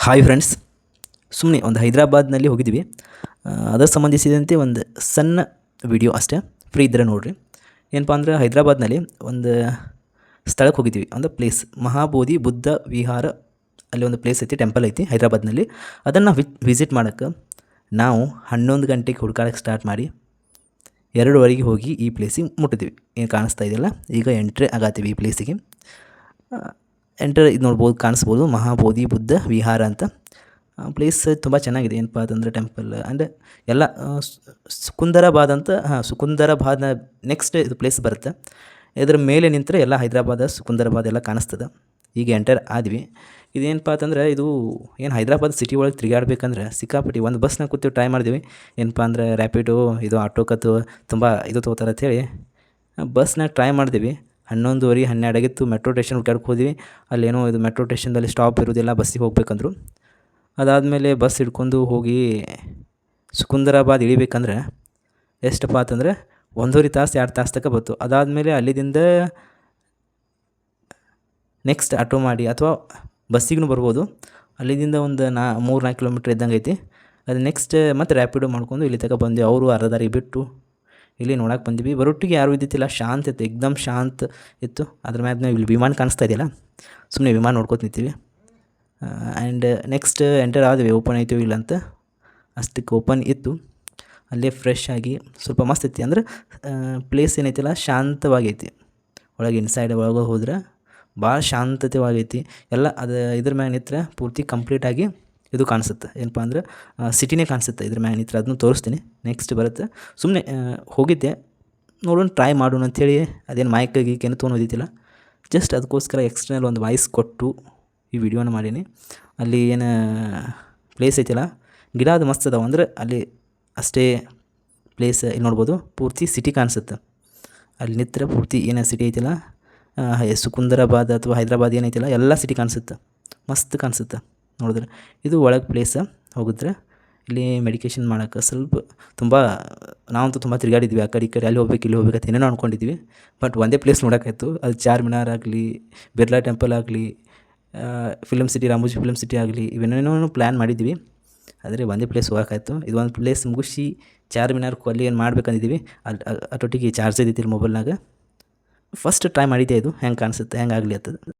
Hi friends, ಸುಮ್ಮನೆ ಒಂದು ಹೈದರಾಬಾದ್ನಲ್ಲಿ ಹೋಗಿದ್ವಿ. ಅದರ ಸಂಬಂಧಿಸಿದಂತೆ ಒಂದು ಸಣ್ಣ ವಿಡಿಯೋ ಅಷ್ಟೇ, ಫ್ರೀ ಇದ್ದರೆ ನೋಡಿರಿ. ಏನಪ್ಪ ಅಂದ್ರೆ ಹೈದರಾಬಾದ್ನಲ್ಲಿ ಒಂದು ಸ್ಥಳಕ್ಕೆ ಹೋಗಿದ್ವಿ, ಒಂದು ಪ್ಲೇಸ್ ಮಹಾಬೋಧಿ ಬುದ್ಧ ವಿಹಾರ. ಅಲ್ಲಿ ಒಂದು ಪ್ಲೇಸ್ ಐತಿ, ಟೆಂಪಲ್ ಐತಿ ಹೈದರಾಬಾದ್ನಲ್ಲಿ. ಅದನ್ನು ವಿಸಿಟ್ ಮಾಡೋಕ್ಕೆ ನಾವು 11 ಗಂಟೆಗೆ ಹುಡ್ಕಾಡಕ್ಕೆ ಸ್ಟಾರ್ಟ್ ಮಾಡಿ 2:30 ಹೋಗಿ ಈ ಪ್ಲೇಸಿಗೆ ಮುಟ್ಟಿದ್ವಿ. ಏನು ಕಾಣಿಸ್ತಾ ಇದೆಯಲ್ಲ, ಈಗ ಎಂಟ್ರಿ ಆಗತ್ತೀವಿ ಈ ಪ್ಲೇಸಿಗೆ. ಇದು ನೋಡ್ಬೋದು, ಕಾಣಿಸ್ಬೋದು, ಮಹಾಬೋಧಿ ಬುದ್ಧ ವಿಹಾರ ಅಂತ. ಪ್ಲೇಸ್ ತುಂಬ ಚೆನ್ನಾಗಿದೆ. ಏನಪ್ಪ ಅಂತಂದರೆ ಟೆಂಪಲ್ ಅಂದರೆ ಎಲ್ಲ ಸುಕುಂದರಾಬಾದ್ ಅಂತ. ಸುಕುಂದರಾಬಾದ್ನ ನೆಕ್ಸ್ಟ್ ಇದು ಪ್ಲೇಸ್ ಬರುತ್ತೆ. ಇದರ ಮೇಲೆ ನಿಂತರೆ ಎಲ್ಲ ಹೈದರಾಬಾದ್ ಸುಕುಂದರಾಬಾದ್ ಎಲ್ಲ ಕಾಣಿಸ್ತದೆ. ಈಗ ಎಂಟರ್ ಆದ್ವಿ. ಇದೇನಪ್ಪ ಅಂತಂದರೆ ಇದು ಏನು ಹೈದರಾಬಾದ್ ಸಿಟಿ ಒಳಗೆ ತಿರುಗಾಡ್ಬೇಕಂದ್ರೆ ಸಿಕ್ಕಾಪಟ್ಟಿ ಒಂದು ಬಸ್ನಾಗ ಕೂತೀವಿ, ಟ್ರೈ ಮಾಡಿದ್ವಿ. ಏನಪ್ಪ ಅಂದರೆ ರ್ಯಾಪಿಡೋ ಇದು ಆಟೋಕತ್ತು ತುಂಬ ಇದು ತೊಗೋತಾರೆ ಅಂಥೇಳಿ ಬಸ್ನಾಗ ಟ್ರೈ ಮಾಡಿದ್ವಿ. 11:30 12 ಆಗಿತ್ತು. ಮೆಟ್ರೋ ಸ್ಟೇಷನ್ ಹುಡ್ಕಾಡಕ್ಕೆ ಹೋದ್ವಿ. ಅಲ್ಲೇನೋ ಇದು ಮೆಟ್ರೋ ಸ್ಟೇಷನ್ದಲ್ಲಿ ಸ್ಟಾಪ್ ಇರೋದಿಲ್ಲ, ಬಸ್ಸಿಗೆ ಹೋಗ್ಬೇಕಂದ್ರು. ಅದಾದಮೇಲೆ ಬಸ್ ಹಿಡ್ಕೊಂಡು ಹೋಗಿ ಸುಕುಂದರಾಬಾದ್ ಇಳಿಬೇಕಂದ್ರೆ ಎಷ್ಟಪ್ಪ ಅಂತಂದರೆ 1.5 ತಾಸು 2 ತಾಸು ತನಕ ಬಂತು. ಅದಾದಮೇಲೆ ಅಲ್ಲಿಂದ ನೆಕ್ಸ್ಟ್ ಆಟೋ ಮಾಡಿ ಅಥವಾ ಬಸ್ಸಿಗೂ ಬರ್ಬೋದು. ಅಲ್ಲಿಂದ ಒಂದು 3-4 ಕಿಲೋಮೀಟ್ರ್ ಇದ್ದಂಗೆ ಐತಿ. ಅದು ನೆಕ್ಸ್ಟ್ ಮತ್ತು ರ್ಯಾಪಿಡೋ ಮಾಡ್ಕೊಂಡು ಇಲ್ಲಿ ತನಕ ಬಂದ್ವಿ. ಅವರು ಅರ್ಧ ದಾರಿ ಬಿಟ್ಟು ಇಲ್ಲಿ ನೋಡಕ್ಕೆ ಬಂದ್ವಿ. ಬರೋಟ್ಟಿಗೆ ಯಾರೂ ಇದ್ದಿತ್ತಿಲ್ಲ, ಶಾಂತ ಇತ್ತು, ಎಕ್ದಮ್ ಶಾಂತ ಇತ್ತು. ಅದ್ರ ಮ್ಯಾಗ ನಾವು ಇಲ್ಲಿ ವಿಮಾನ ಕಾಣಿಸ್ತಾ ಇದೆಯಲ್ಲ, ಸುಮ್ಮನೆ ವಿಮಾನ ನೋಡ್ಕೊತ ನಿಂತೀವಿ. ಆ್ಯಂಡ್ ನೆಕ್ಸ್ಟ್ ಎಂಟರ್ ಆದ್ವಿ. ಓಪನ್ ಆಯ್ತೀವಿ ಇಲ್ಲ ಅಂತ, ಅಷ್ಟಕ್ಕೆ ಓಪನ್ ಇತ್ತು. ಅಲ್ಲೇ ಫ್ರೆಶ್ ಆಗಿ ಸ್ವಲ್ಪ ಮಸ್ತ್ ಐತಿ. ಅಂದ್ರೆ ಪ್ಲೇಸ್ ಏನೈತಿಲ್ಲ ಶಾಂತವಾಗೈತಿ. ಒಳಗೆ ಇನ್ಸೈಡ್ ಒಳಗೆ ಹೋದ್ರೆ ಭಾಳ ಶಾಂತತೆವಾಗೈತಿ ಎಲ್ಲ. ಅದು ಇದ್ರ ಮ್ಯಾಗ ನಿಂತ್ರೆ ಪೂರ್ತಿ ಕಂಪ್ಲೀಟಾಗಿ ಇದು ಕಾಣಿಸುತ್ತೆ. ಏನಪ್ಪ ಅಂದ್ರೆ ಸಿಟಿನೇ ಕಾಣಿಸುತ್ತೆ ಇದ್ರ ಮ್ಯಾಗ ನಿಂತ್ರೆ. ಅದನ್ನು ತೋರಿಸ್ತೀನಿ, ನೆಕ್ಸ್ಟ್ ಬರುತ್ತೆ. ಸುಮ್ಮನೆ ಹೋಗಿದ್ದೆ, ನೋಡೋಣ ಟ್ರೈ ಮಾಡೋಣ ಅಂಥೇಳಿ. ಅದೇನು ಮೈಕ್ ಗೀಕೇನು ತೊಗೊಂಡೋದಿತ್ತಿಲ್ಲ, ಜಸ್ಟ್ ಅದಕ್ಕೋಸ್ಕರ ಎಕ್ಸ್ಟರ್ನಲ್ ಒಂದು ವಾಯ್ಸ್ ಕೊಟ್ಟು ಈ ವಿಡಿಯೋನ ಮಾಡೀನಿ. ಅಲ್ಲಿ ಏನು ಪ್ಲೇಸ್ ಐತಿಲ್ಲ, ಗಿಡ ಅದು ಮಸ್ತ್ ಅದಾವೆ. ಅಂದ್ರೆ ಅಲ್ಲಿ ಅಷ್ಟೇ ಪ್ಲೇಸ್. ಇಲ್ಲಿ ನೋಡ್ಬೋದು, ಪೂರ್ತಿ ಸಿಟಿ ಕಾಣಿಸುತ್ತೆ. ಅಲ್ಲಿ ನಿಂತ್ರೆ ಪೂರ್ತಿ ಏನು ಸಿಟಿ ಐತಿಲ್ಲ, ಸುಕುಂದರಾಬಾದ್ ಅಥವಾ ಹೈದರಾಬಾದ್ ಏನೈತಿಲ್ಲ ಎಲ್ಲ ಸಿಟಿ ಕಾಣಿಸುತ್ತೆ, ಮಸ್ತ್ ಕಾಣಿಸುತ್ತೆ ನೋಡಿದ್ರೆ. ಇದು ಒಳಗೆ ಪ್ಲೇಸ್. ಹೋಗಿದ್ರೆ ಇಲ್ಲಿ ಮೆಡಿಕೇಷನ್ ಮಾಡೋಕ್ಕೆ ಸ್ವಲ್ಪ ತುಂಬ, ನಾವಂತೂ ತುಂಬ ತಿರುಗಾಡಿದ್ವಿ. ಆ ಕಡೆ ಈ ಕಡೆ ಅಲ್ಲಿ ಹೋಗ್ಬೇಕು ಇಲ್ಲಿ ಹೋಗ್ಬೇಕಂತ ಏನೇನೋ ಅಂದ್ಕೊಂಡಿದ್ವಿ. ಬಟ್ ಒಂದೇ ಪ್ಲೇಸ್ ನೋಡೋಕ್ಕಾಯ್ತು. ಅದು ಚಾರ್ಮಿನಾರ್ ಆಗಲಿ, ಬಿರ್ಲಾ ಟೆಂಪಲ್ ಆಗಲಿ, film city Ramoji film city ಆಗಲಿ, ಇವೇನೇನೋ ಪ್ಲ್ಯಾನ್ ಮಾಡಿದ್ವಿ. ಆದರೆ ಒಂದೇ ಪ್ಲೇಸ್ ಹೋಗೋಕ್ಕಾಯ್ತು. ಇದೊಂದು ಪ್ಲೇಸ್ ಮುಗಿಸಿ ಚಾರ್ಮಿನಾರ್ ಅಲ್ಲಿ ಏನು ಮಾಡ್ಬೇಕಂದಿದ್ದೀವಿ. ಅಷ್ಟೊಟ್ಟಿಗೆ ಚಾರ್ಜ್ ಇದ್ದಿತ್ತಿಲ್ಲ ಮೊಬೈಲ್ನಾಗ. ಫಸ್ಟ್ ಟ್ರೈ ಮಾಡಿದ್ದೆ ಇದು, ಹೆಂಗೆ ಕಾಣಿಸುತ್ತೆ, ಹೆಂಗೆ ಆಗಲಿ ಅಂತದ್ದು.